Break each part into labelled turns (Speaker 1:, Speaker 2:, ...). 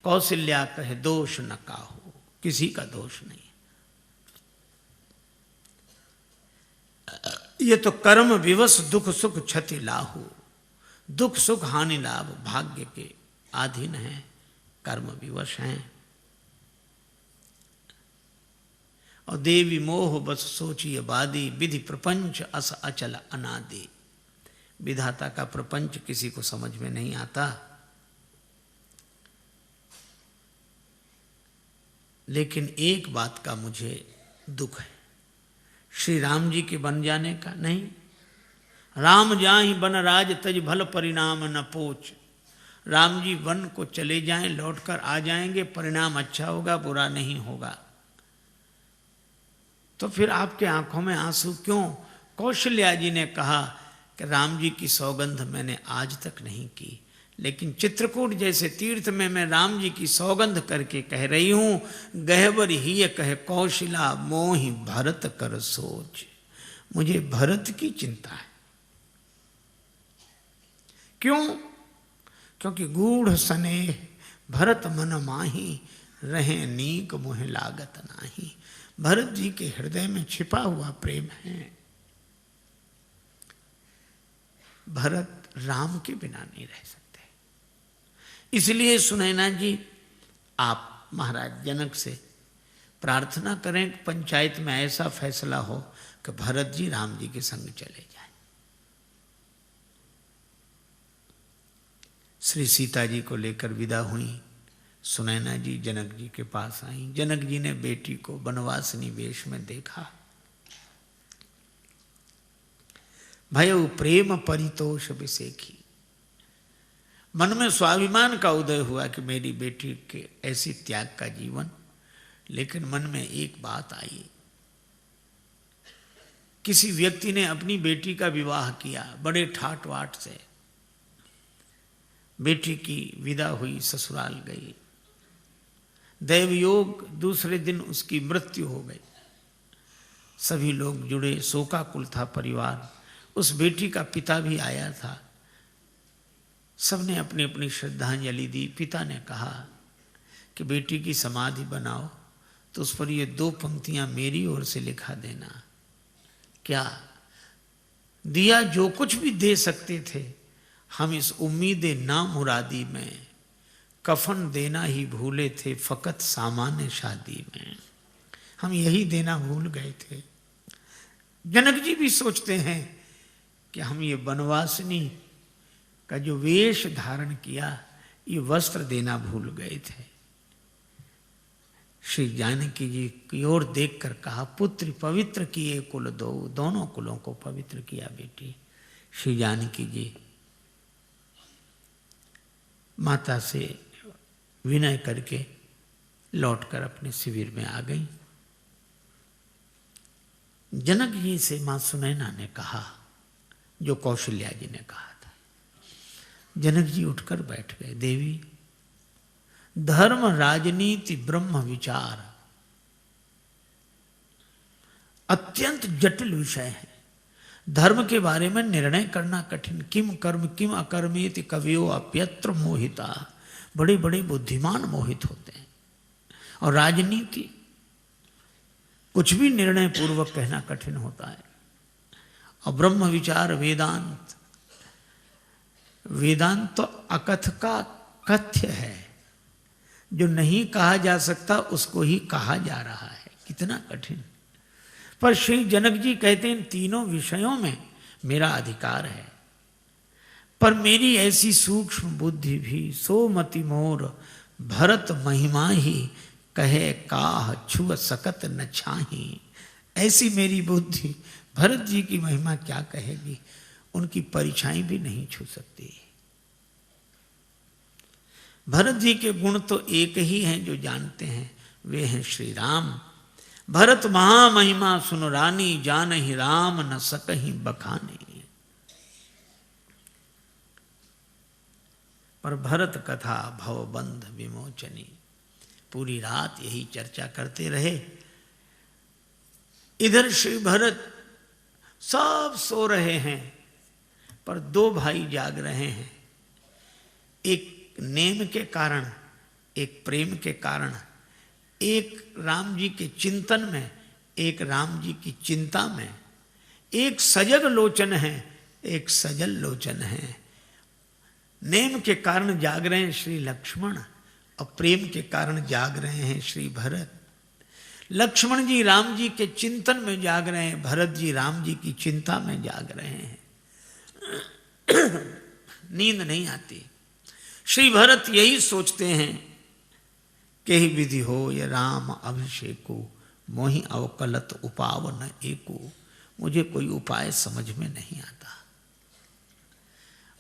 Speaker 1: कौशल्या कहे दोष न काहू, किसी का दोष नहीं। ये तो कर्म विवश दुख सुख क्षति लाहू, दुख सुख हानि लाभ भाग्य के अधीन हैं, कर्म विवश हैं। और देवी मोह बस सोचिए बादी, विधि प्रपंच अस अचल अनादि। विधाता का प्रपंच किसी को समझ में नहीं आता, लेकिन एक बात का मुझे दुख है, श्री राम जी के बन जाने का नहीं। राम जाहि बन राज तज भल परिणाम न पोच। राम जी वन को चले जाएं, लौटकर आ जाएंगे, परिणाम अच्छा होगा, बुरा नहीं होगा। तो फिर आपके आंखों में आंसू क्यों? कौशल्या जी ने कहा कि राम जी की सौगंध मैंने आज तक नहीं की, लेकिन चित्रकूट जैसे तीर्थ में मैं राम जी की सौगंध करके कह रही हूं, गहवर ही कहे कौशला मोहि भरत कर सोच। मुझे भरत की चिंता है। क्यों? क्योंकि गूढ़ स्नेह भरत मन माही, रहे नीक मोह लागत नाही। भरत जी के हृदय में छिपा हुआ प्रेम है। भरत राम के बिना नहीं रह सकते। इसलिए सुनैना जी, आप महाराज जनक से प्रार्थना करें कि पंचायत में ऐसा फैसला हो कि भरत जी राम जी के संग चले जाएं। श्री सीता जी को लेकर विदा हुई। सुनैना जी जनक जी के पास आई। जनक जी ने बेटी को वनवासिनी वेश में देखा। भयउ प्रेम परितोष विसेखी। मन में स्वाभिमान का उदय हुआ कि मेरी बेटी के ऐसे त्याग का जीवन। लेकिन मन में एक बात आई, किसी व्यक्ति ने अपनी बेटी का विवाह किया बड़े ठाट वाट से। बेटी की विदा हुई, ससुराल गई। दैवयोग दूसरे दिन उसकी मृत्यु हो गई। सभी लोग जुड़े, शोकाकुल था परिवार। उस बेटी का पिता भी आया था। सबने अपनी अपनी श्रद्धांजलि दी। पिता ने कहा कि बेटी की समाधि बनाओ तो उस पर ये 2 पंक्तियां मेरी ओर से लिखा देना। क्या दिया? जो कुछ भी दे सकते थे हम इस उम्मीद ना मुरादी में, कफन देना ही भूले थे फकत सामान्य शादी में। हम यही देना भूल गए थे। जनक जी भी सोचते हैं कि हम ये वनवासिनी का जो वेश धारण किया, ये वस्त्र देना भूल गए थे। श्री जानकी जी की ओर देखकर कहा, पुत्र पवित्र किए कुल दो। दोनों कुलों को पवित्र किया बेटी। श्री जानकी जी माता से विनय करके लौटकर अपने शिविर में आ गई। जनक जी से मां सुनैना ने कहा जो कौशल्या जी ने कहा था। जनक जी उठकर बैठ गए। देवी, धर्म राजनीति ब्रह्म विचार अत्यंत जटिल विषय है। धर्म के बारे में निर्णय करना कठिन। किम कर्म किम अकर्मेति कवियो अप्यत्र मोहिता। बड़े बड़े बुद्धिमान मोहित होते हैं। और राजनीति कुछ भी निर्णय पूर्वक कहना कठिन होता है। और ब्रह्म विचार वेदांत, वेदांत तो अकथ का कथ्य है। जो नहीं कहा जा सकता उसको ही कहा जा रहा है। कितना कठिन। पर श्री जनक जी कहते हैं इन तीनों विषयों में मेरा अधिकार है, पर मेरी ऐसी सूक्ष्म बुद्धि भी सोमति मोर भरत महिमा ही कहे काह छुअ सकत न छाही। ऐसी मेरी बुद्धि भरत जी की महिमा क्या कहेगी, उनकी परिछाई भी नहीं छू सकती। भरत जी के गुण तो एक ही हैं जो जानते हैं, वे हैं श्री राम। भरत महामहिमा सुन रानी, जानहि राम न सकहि बखानी। पर भरत कथा भवबंध विमोचनी। पूरी रात यही चर्चा करते रहे। इधर श्री भरत सब सो रहे हैं, पर 2 भाई जाग रहे हैं। एक नेम के कारण एक प्रेम के कारण, एक राम जी के चिंतन में, एक राम जी की चिंता में, एक सजग लोचन है, एक सजल लोचन है। नेम के कारण जाग रहे हैं श्री लक्ष्मण और प्रेम के कारण जाग रहे हैं श्री भरत। लक्ष्मण जी राम जी के चिंतन में जाग रहे हैं, भरत जी राम जी की चिंता में जाग रहे हैं। नींद नहीं आती। श्री भरत यही सोचते हैं कि ही विधि हो ये राम अभिषेको, मोहि अवकलत उपावन एको। मुझे कोई उपाय समझ में नहीं आता।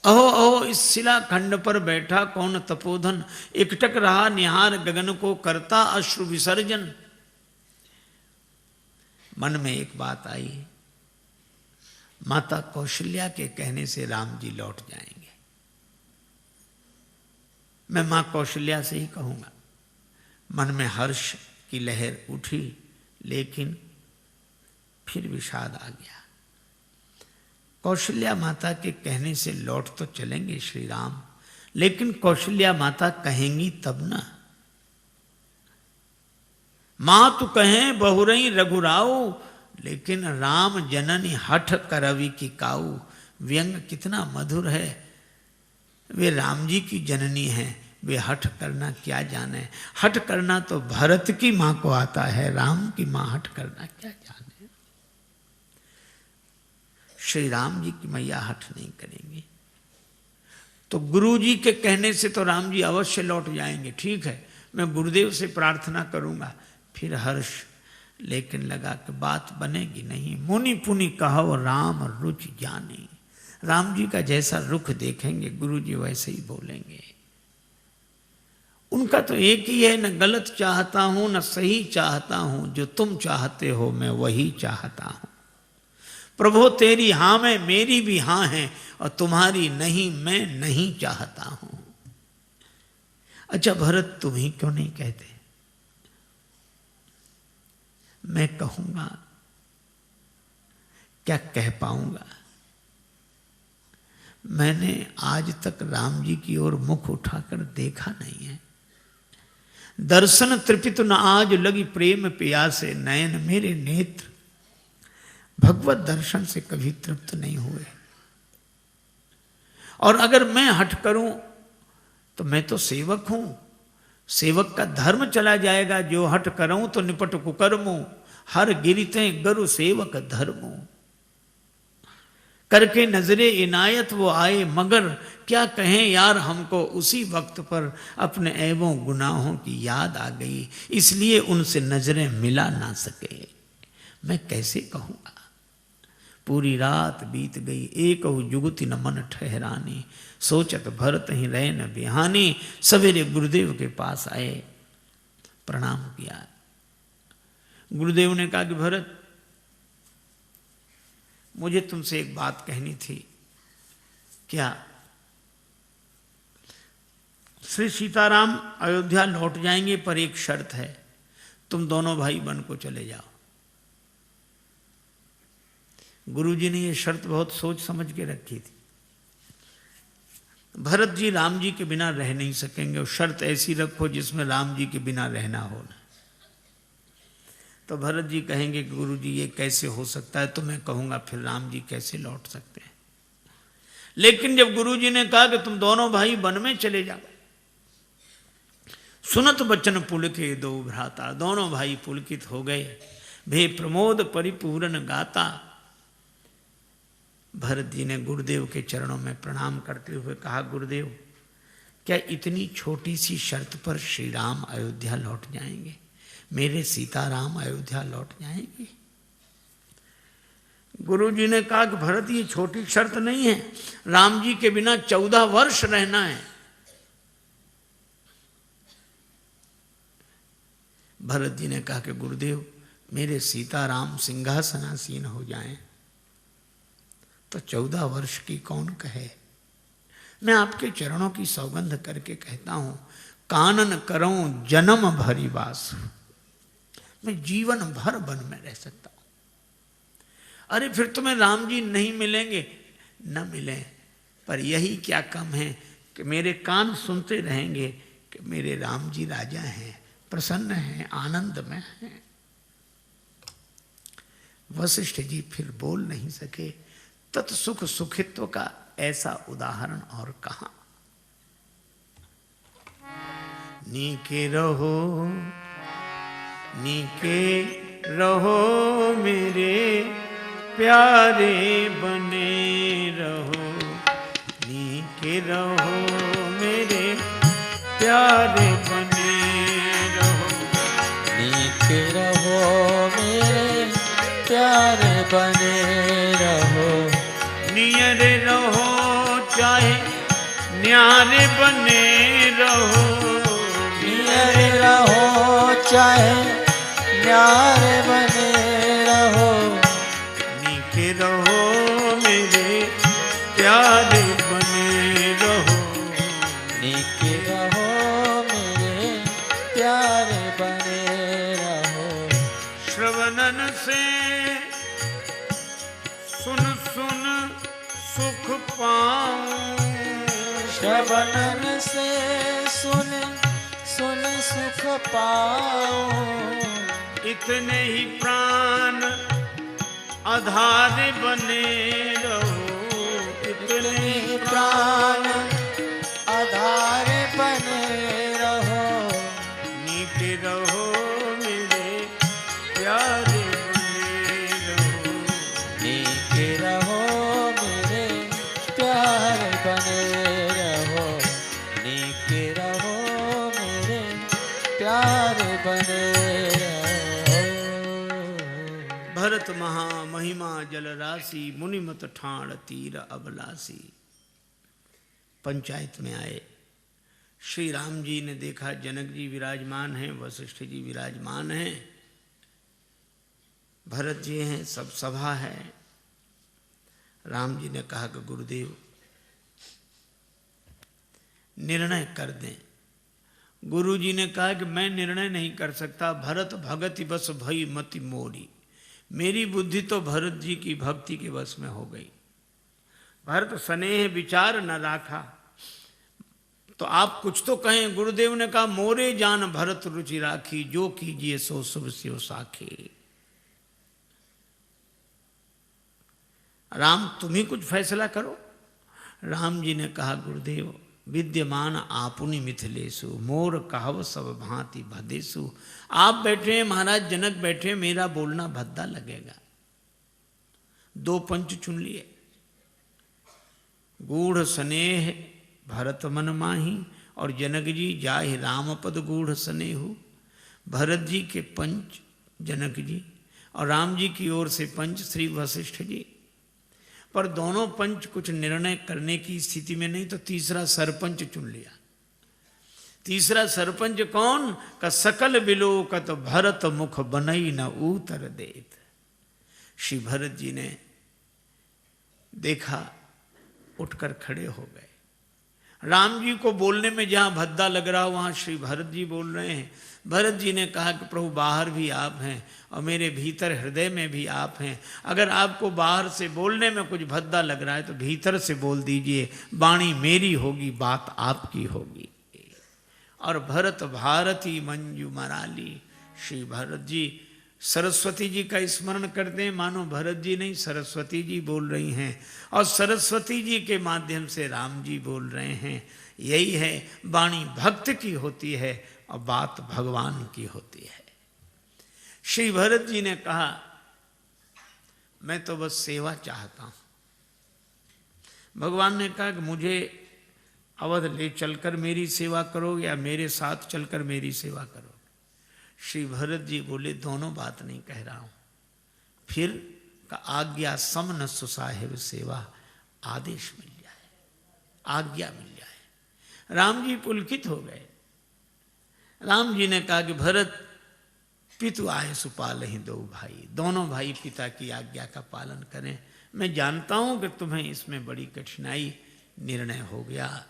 Speaker 1: अहो अहो इस शिला खंड पर बैठा कौन तपोधन, एकटक रहा निहार गगन को करता अश्रु विसर्जन। मन में एक बात आई, माता कौशल्या के कहने से राम जी लौट जाएंगे। मैं मां कौशल्या से ही कहूंगा। मन में हर्ष की लहर उठी, लेकिन फिर विषाद आ गया। कौशल्या माता के कहने से लौट तो चलेंगे श्री राम, लेकिन कौशल्या माता कहेंगी तब ना। मां तू कहें बहुरई रघुराऊ, लेकिन राम जननी हठ करवि की काऊ। व्यंग कितना मधुर है। वे राम जी की जननी हैं, वे हठ करना क्या जाने। हठ करना तो भरत की मां को आता है, राम की मां हठ करना क्या जाने। श्री राम जी की मैया हठ नहीं करेंगी। तो गुरु जी के कहने से तो राम जी अवश्य लौट जाएंगे। ठीक है, मैं गुरुदेव से प्रार्थना करूंगा। फिर हर्ष, लेकिन लगा कि बात बनेगी नहीं। मुनि पुनि कहो राम रुचि जानी। राम जी का जैसा रुख देखेंगे गुरु जी वैसे ही बोलेंगे। उनका तो एक ही है, न गलत चाहता हूं न सही चाहता हूं, जो तुम चाहते हो मैं वही चाहता हूं। प्रभु तेरी हां में मेरी भी हां है, और तुम्हारी नहीं मैं नहीं चाहता हूं। अच्छा भरत तुम ही क्यों नहीं कहते? मैं कहूंगा, क्या कह पाऊंगा? मैंने आज तक राम जी की ओर मुख उठाकर देखा नहीं है। दर्शन तृपित न आज लगी प्रेम प्यासे, नयन मेरे नेत्र भगवत दर्शन से कभी तृप्त नहीं हुए। और अगर मैं हट करूं तो मैं तो सेवक हूं। सेवक का धर्म चला जाएगा। जो हट करूं तो निपट कुकर्मो, हर गिरते गरु सेवक धर्मो। करके नजरे इनायत वो आए, मगर क्या कहें यार हमको। उसी वक्त पर अपने ऐबों गुनाहों की याद आ गई, इसलिए उनसे नजरें मिला ना सके। मैं कैसे कहूंगा? पूरी रात बीत गई, एक जुगति न मन ठहरानी। सोचत भरत ही रहे न बिहानी। सवेरे गुरुदेव के पास आए, प्रणाम किया। गुरुदेव ने कहा कि भरत, मुझे तुमसे एक बात कहनी थी। क्या? श्री सीताराम अयोध्या लौट जाएंगे, पर एक शर्त है, तुम दोनों भाई वन को चले जाओ। गुरुजी ने यह शर्त बहुत सोच समझ के रखी थी। भरत जी राम जी के बिना रह नहीं सकेंगे, और शर्त ऐसी रखो जिसमें राम जी के बिना रहना हो ना। तो भरत जी कहेंगे कि गुरु जी ये कैसे हो सकता है? तो मैं कहूंगा फिर राम जी कैसे लौट सकते हैं? लेकिन जब गुरु जी ने कहा कि तुम दोनों भाई वन में चले जाओ, सुनत बचन पुलके दो भ्राता। दोनों भाई पुलकित हो गए, भे प्रमोद परिपूर्ण गाता। भरत जी ने गुरुदेव के चरणों में प्रणाम करते हुए कहा, गुरुदेव क्या इतनी छोटी सी शर्त पर श्री राम अयोध्या लौट जाएंगे? मेरे सीताराम अयोध्या लौट जाएंगे? गुरु जी ने कहा कि भरत ये छोटी शर्त नहीं है, राम जी के बिना 14 वर्ष रहना है। भरत जी ने कहा कि गुरुदेव मेरे सीताराम सिंहासनासीन हो जाएं तो 14 वर्ष की कौन कहे। मैं आपके चरणों की सौगंध करके कहता हूं, कानन करऊं जन्म भरी वास। मैं जीवन भर वन में रह सकता हूं। अरे फिर तुम्हें राम जी नहीं मिलेंगे, न मिले, पर यही क्या कम है कि मेरे कान सुनते रहेंगे कि मेरे राम जी राजा हैं, प्रसन्न हैं, आनंद में हैं। वशिष्ठ जी फिर बोल नहीं सके। तत्सुख सुखित्व का ऐसा उदाहरण और कहां। नीके रहो मेरे प्यारे बने रहो, नीके रहो मेरे प्यारे बने रहो,
Speaker 2: नीके रहो मेरे प्यारे बने रहो,
Speaker 1: नियरे रहो चाहे न्यारे बने रहो,
Speaker 2: नियरे रहो चाहे न्यारे बने रहो,
Speaker 1: नीके रहो मेरे प्यारे बने रहो,
Speaker 2: नीके रहो मेरे प्यारे बने रहो।
Speaker 1: श्रवणन से सुन सुन सुख पाऊं,
Speaker 2: श्रवणन से सुन सुन सुख पाऊं,
Speaker 1: इतने ही प्राण आधार बने रहो, इतने ही
Speaker 2: प्राण आधार बने रहो,
Speaker 1: नीके रहो मेरे प्यारे बने रहो,
Speaker 2: नीके रहो मेरे प्यारे बने रहो, नीके रहो मेरे प्यारे बने रहो।
Speaker 1: भरत महा महिमा जल राशि, मुनिमत ठाण तीर अबलासी। पंचायत में आए। श्री राम जी ने देखा जनक जी विराजमान हैं, वशिष्ठ जी विराजमान हैं, भरत जी हैं, सब सभा है। राम जी ने कहा कि गुरुदेव निर्णय कर दें। गुरु जी ने कहा कि मैं निर्णय नहीं कर सकता, भरत भगति बस भई मति मोरी। मेरी बुद्धि तो भरत जी की भक्ति के वश में हो गई। भरत स्नेह विचार न राखा, तो आप कुछ तो कहें। गुरुदेव ने कहा मोरे जान भरत रुचि राखी, जो कीजिए सो शुभ स्यो साखी। राम तुम ही कुछ फैसला करो। राम जी ने कहा गुरुदेव विद्यमान आपुनि मिथिलेशु, मोर कहव सब भांति भदेशु। आप बैठे हैं, महाराज जनक बैठे, मेरा बोलना भद्दा लगेगा। दो पंच चुन लिए। गूढ़ स्नेह भरत मन माही, और जनक जी जाहि राम पद गूढ़ स्नेहु। भरत जी के पंच जनक जी, और राम जी की ओर से पंच श्री वशिष्ठ जी। पर दोनों पंच कुछ निर्णय करने की स्थिति में नहीं, तो तीसरा सरपंच चुन लिया। तीसरा सरपंच कौन? का सकल बिलोकत भरत मुख बनई न उतर देत। श्री भरत जी ने देखा, उठकर खड़े हो गए। राम जी को बोलने में जहां भद्दा लग रहा वहां श्री भरत जी बोल रहे हैं। भरत जी ने कहा कि प्रभु बाहर भी आप हैं और मेरे भीतर हृदय में भी आप हैं। अगर आपको बाहर से बोलने में कुछ भद्दा लग रहा है तो भीतर से बोल दीजिए, वाणी मेरी होगी, बात आपकी होगी। और भरत भारती मंजू मराली। श्री भरत जी सरस्वती जी का स्मरण करते हैं, मानो भरत जी नहीं सरस्वती जी बोल रही हैं, और सरस्वती जी के माध्यम से राम जी बोल रहे हैं। यही है, वाणी भक्त की होती है और बात भगवान की होती है। श्री भरत जी ने कहा मैं तो बस सेवा चाहता हूं। भगवान ने कहा कि मुझे अवध ले चलकर मेरी सेवा करो या मेरे साथ चलकर मेरी सेवा करो। श्री भरत जी बोले दोनों बात नहीं कह रहा हूं। फिर का आज्ञा समन सुसाहिब सेवा, आदेश मिल जाए, आज्ञा मिल जाए। राम जी पुलकित हो गए। राम जी ने कहा कि भरत पितु आए सुपाल ही दो भाई, दोनों भाई पिता की आज्ञा का पालन करें। मैं जानता हूं कि तुम्हें इसमें बड़ी कठिनाई, निर्णय हो गया।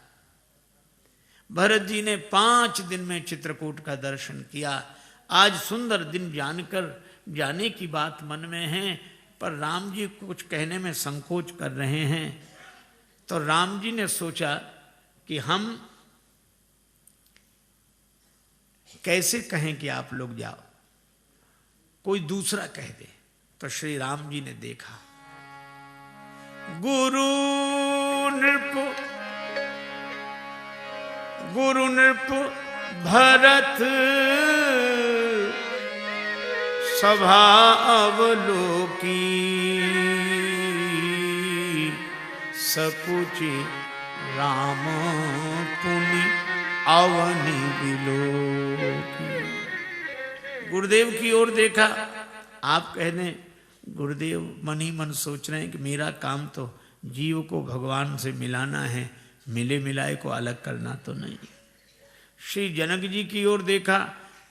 Speaker 1: भरत जी ने 5 दिन में चित्रकूट का दर्शन किया। आज सुंदर दिन जानकर जाने की बात मन में है, पर राम जी कुछ कहने में संकोच कर रहे हैं। तो राम जी ने सोचा कि हम कैसे कहें कि आप लोग जाओ, कोई दूसरा कह दे। तो श्री राम जी ने देखा गुरु नृप भरत सभा अवलोकी, सकुचि राम पुनि अवनि बिलोकी। गुरुदेव की ओर देखा। आप कह दें गुरुदेव मन ही मन सोच रहे हैं कि मेरा काम तो जीव को भगवान से मिलाना है, मिले मिलाए को अलग करना तो नहीं। श्री जनक जी की ओर देखा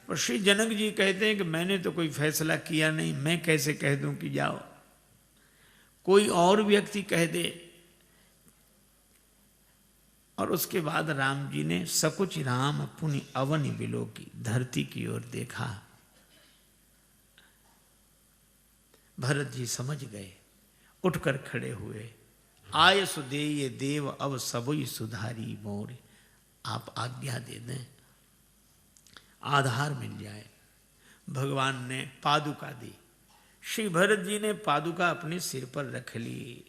Speaker 1: और श्री जनक जी कहते हैं कि मैंने तो कोई फैसला किया नहीं, मैं कैसे कह दूं कि जाओ। कोई और व्यक्ति कह दे। और उसके बाद राम जी ने सकुच राम पुनि अवनि बिलोकी, धरती की ओर देखा। भरत जी समझ गए, उठकर खड़े हुए। आय सुदेय देव अब सबुई सुधारी मोर। आप आज्ञा दे दें, आधार मिल जाए। भगवान ने पादुका दी। श्री भरत जी ने पादुका अपने सिर पर रख ली।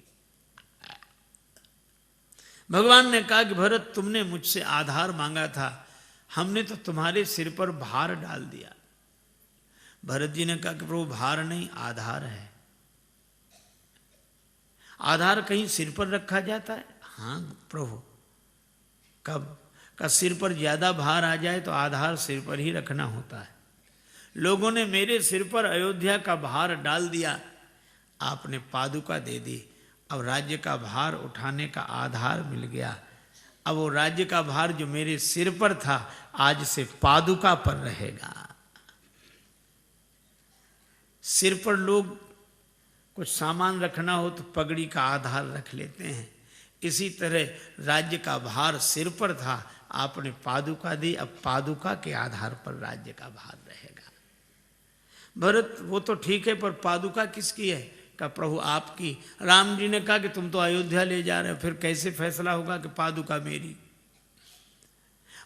Speaker 1: भगवान ने कहा कि भरत तुमने मुझसे आधार मांगा था, हमने तो तुम्हारे सिर पर भार डाल दिया। भरत जी ने कहा कि प्रभु भार नहीं, आधार है। आधार कहीं सिर पर रखा जाता है? हाँ प्रभु। कब का सिर पर ज्यादा भार आ जाए तो आधार सिर पर ही रखना होता है। लोगों ने मेरे सिर पर अयोध्या का भार डाल दिया, आपने पादुका दे दी। अब राज्य का भार उठाने का आधार मिल गया। अब वो राज्य का भार जो मेरे सिर पर था आज से पादुका पर रहेगा। सिर पर लोग कुछ सामान रखना हो तो पगड़ी का आधार रख लेते हैं। इसी तरह राज्य का भार सिर पर था, आपने पादुका दी। अब पादुका के आधार पर राज्य का भार रहेगा। भरत वो तो ठीक है, पर पादुका किसकी है? का प्रभु आपकी। राम जी ने कहा कि तुम तो अयोध्या ले जा रहे हो, फिर कैसे फैसला होगा कि पादुका मेरी?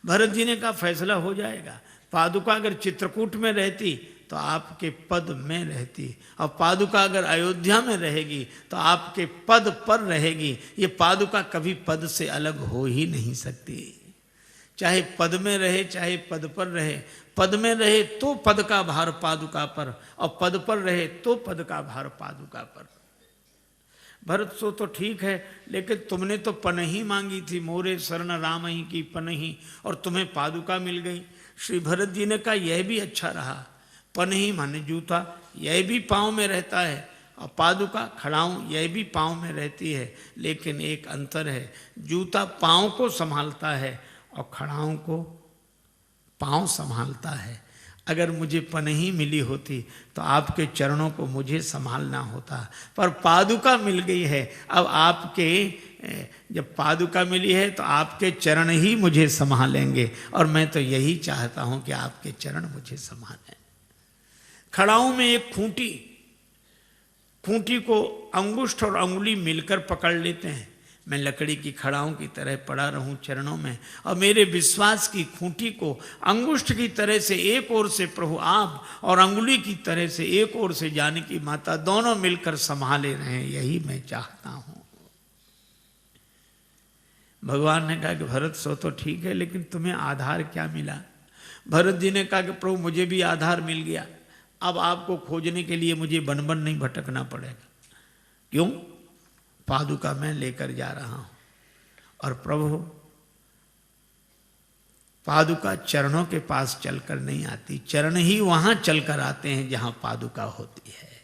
Speaker 1: भरत जी ने कहा फैसला हो जाएगा। पादुका अगर चित्रकूट में रहती तो आपके पद में रहती, और पादुका अगर अयोध्या में रहेगी तो आपके पद पर रहेगी। ये पादुका कभी पद से अलग हो ही नहीं सकती। चाहे पद में रहे चाहे पद पर रहे। पद में रहे तो पद का भार पादुका पर, और पद पर रहे तो पद का भार पादुका पर। भरत सो तो ठीक है, लेकिन तुमने तो पनही मांगी थी, मोरे शरण राम ही की पनही, और तुम्हें पादुका मिल गई। श्री भरत जी ने कहा यह भी अच्छा रहा। पनही माने जूता, यह भी पाँव में रहता है, और पादुका खड़ाऊं यह भी पाँव में रहती है। लेकिन एक अंतर है, जूता पाँव को संभालता है और खड़ाऊं को पाँव संभालता है। अगर मुझे पनही मिली होती तो आपके चरणों को मुझे संभालना होता, पर पादुका मिल गई है। अब आपके जब पादुका मिली है तो आपके चरण ही मुझे संभालेंगे, और मैं तो यही चाहता हूं कि आपके चरण मुझे संभालें। खड़ाऊं में एक खूंटी को अंगुष्ठ और अंगुली मिलकर पकड़ लेते हैं। मैं लकड़ी की खड़ाऊं की तरह पड़ा रहूं चरणों में, और मेरे विश्वास की खूंटी को अंगुष्ठ की तरह से एक ओर से प्रभु आप और अंगुली की तरह से एक ओर से जानकी माता दोनों मिलकर संभाले रहें, यही मैं चाहता हूं। भगवान ने कहा कि भरत सो तो ठीक है, लेकिन तुम्हें आधार क्या मिला? भरत जी ने कहा कि प्रभु मुझे भी आधार मिल गया। अब आपको खोजने के लिए मुझे वन वन नहीं भटकना पड़ेगा। क्यों? पादुका मैं लेकर जा रहा हूं। और प्रभु पादुका चरणों के पास चलकर नहीं आती, चरण ही वहां चलकर आते हैं जहां पादुका होती है।